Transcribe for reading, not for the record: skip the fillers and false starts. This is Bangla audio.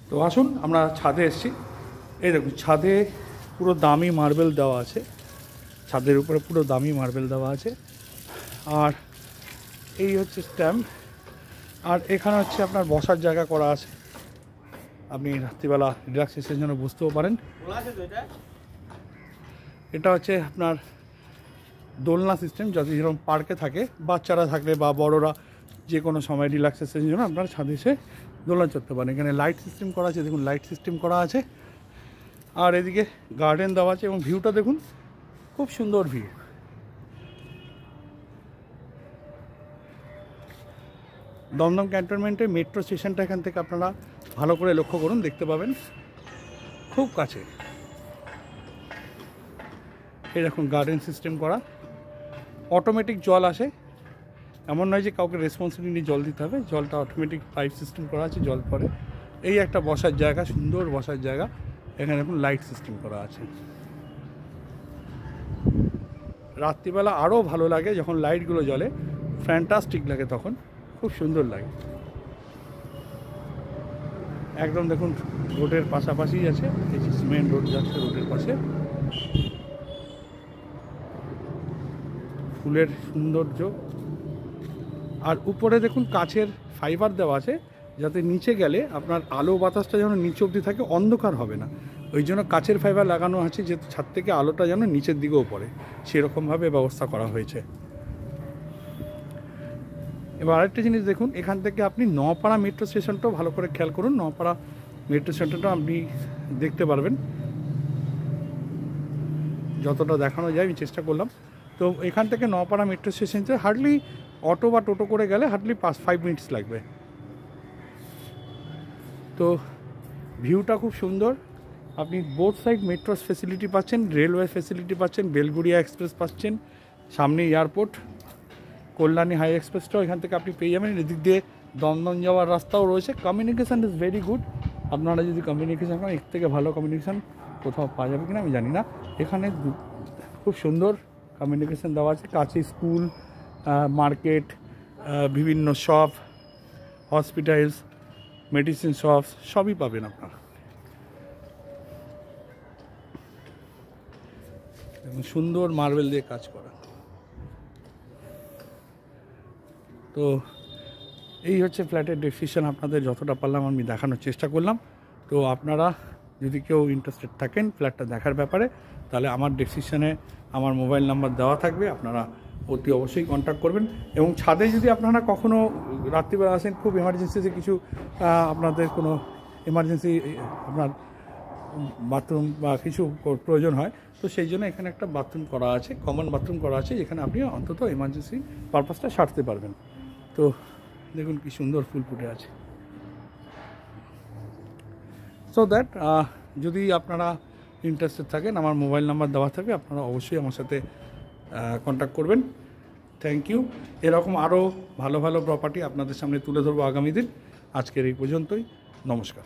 তো আসুন আমরা ছাদে এসেছি। এই দেখুন ছাদে পুরো দামি মার্বেল দেওয়া আছে, ছাদের উপরে পুরো দামি মার্বেল দেওয়া আছে। আর এই হচ্ছে স্ট্যাম্প, আর এখানে হচ্ছে আপনার বসার জায়গা করা আছে, আপনি রাত্রিবেলা রিল্যাক্সেশনের জন্য বুঝতেও পারেন। এটা হচ্ছে আপনার দোলনা সিস্টেম, যাতে যেরকম পার্কে থাকে, বাচ্চারা থাকলে বা বড়রা যে কোনো সময় রিল্যাক্সেশনের জন্য আপনারা ছাদে এসে দোলনা চড়তে পারেন। এখানে লাইট সিস্টেম করা আছে, দেখুন লাইট সিস্টেম করা আছে। আর এদিকে গার্ডেন দেওয়া আছে এবং ভিউটা দেখুন, খুব সুন্দর ভিউ। দমদম ক্যান্টনমেন্টে মেট্রো স্টেশনটা এখান থেকে আপনারা ভালো করে লক্ষ্য করুন, দেখতে পাবেন খুব কাছে। এরকম গার্ডেন সিস্টেম করা, অটোমেটিক জল আসে, এমন নয় যে কাউকে রেসপন্সিবিলিটি নিয়ে জল দিতে হবে, জলটা অটোমেটিক পাইপ সিস্টেম করা আছে, জল পড়ে। এই একটা বসার জায়গা, সুন্দর বসার জায়গা। এখানে এখন লাইট সিস্টেম করা আছে। রাত্রিবেলা আরও ভালো লাগে যখন লাইটগুলো জ্বলে, ফ্যান্টাস্টিক লাগে, তখন খুব সুন্দর লাগে। একদম দেখুন রোডের পাশাপাশি আছে, এই যে সিমেন্ট রোড যাচ্ছে রোডের পাশে। ফুলের সৌন্দর্য, আর উপরে দেখুন কাচের ফাইবার দেওয়া আছে, যাতে নিচে গেলে আপনার আলো বাতাসটা যেন নিচে অবধি থাকে, অন্ধকার হবে না। ওই জন্য কাচের ফাইবার লাগানো আছে, যে ছাদ থেকে আলোটা যেন নিচের দিকেও পড়ে, সেরকমভাবে ব্যবস্থা করা হয়েছে। এবার আরেকটা জিনিস দেখুন, এখান থেকে আপনি নপাড়া মেট্রো স্টেশনটাও ভালো করে খেয়াল করুন, নপাড়া মেট্রো স্টেশনটা আপনি দেখতে পারবেন। যতটা দেখানো যায় আমি চেষ্টা করলাম। তো এখান থেকে নপাড়া মেট্রো স্টেশনতে হার্ডলি অটো বা টোটো করে গেলে হার্ডলি 5 মিনিটস লাগবে। তো ভিউটা খুব সুন্দর, আপনি বোথ সাইড মেট্রোস ফেসিলিটি পাচ্ছেন, রেলওয়ে ফেসিলিটি পাচ্ছেন, বেলগুড়িয়া এক্সপ্রেস পাচ্ছেন, সামনে এয়ারপোর্ট, কল্যাণী হাই এক্সপ্রেসটাও এখান থেকে আপনি পেয়ে যাবেন। এদিক দিয়ে দমদম যাওয়ার রাস্তাও রয়েছে। Communication is very good. আপনারা যদি কমিউনিকেশান করেন, এর থেকে ভালো কমিউনিকেশান কোথাও পাওয়া যাবে কিনা আমি জানি না। এখানে খুব সুন্দর কমিউনিকেশান দেওয়া আছে, কাছে স্কুল, মার্কেট, বিভিন্ন শপ, হসপিটালস, মেডিসিন শপস সবই পাবেন আপনারা। এবং সুন্দর মার্বেল দিয়ে কাজ করা। তো এই হচ্ছে ফ্ল্যাটের ডেসক্রিপশন, আপনাদের যতটা পারলাম আমি দেখানোর চেষ্টা করলাম। তো আপনারা যদি কেউ ইন্টারেস্টেড থাকেন ফ্ল্যাটটা দেখার ব্যাপারে, তাহলে আমার ডেসক্রিপশনে আমার মোবাইল নাম্বার দেওয়া থাকবে, আপনারা অতি অবশ্যই কন্ট্যাক্ট করবেন। এবং ছাদে যদি আপনারা কখনও রাত্রিবেলা আসেন, খুব এমার্জেন্সিতে কিছু আপনাদের কোনো এমার্জেন্সি আপনার বাথরুম বা কিছু প্রয়োজন হয়, তো সেই জন্য এখানে একটা বাথরুম করা আছে, কমন বাথরুম করা আছে, যেখানে আপনি অন্তত এমার্জেন্সি পারপাসটা সারতে পারবেন। তো দেখুন কি সুন্দর ফুল ফুটে আছে। সো দ্যাট যদি আপনারা ইন্টারেস্টেড থাকেন, আমার মোবাইল নাম্বার দেওয়া থাকবে, আপনারা অবশ্যই আমার সাথে কন্ট্যাক্ট করবেন। Thank you. এরকম আরও ভালো ভালো প্রপার্টি আপনাদের সামনে তুলে ধরবো আগামী দিন। আজকের এই পর্যন্তই, নমস্কার।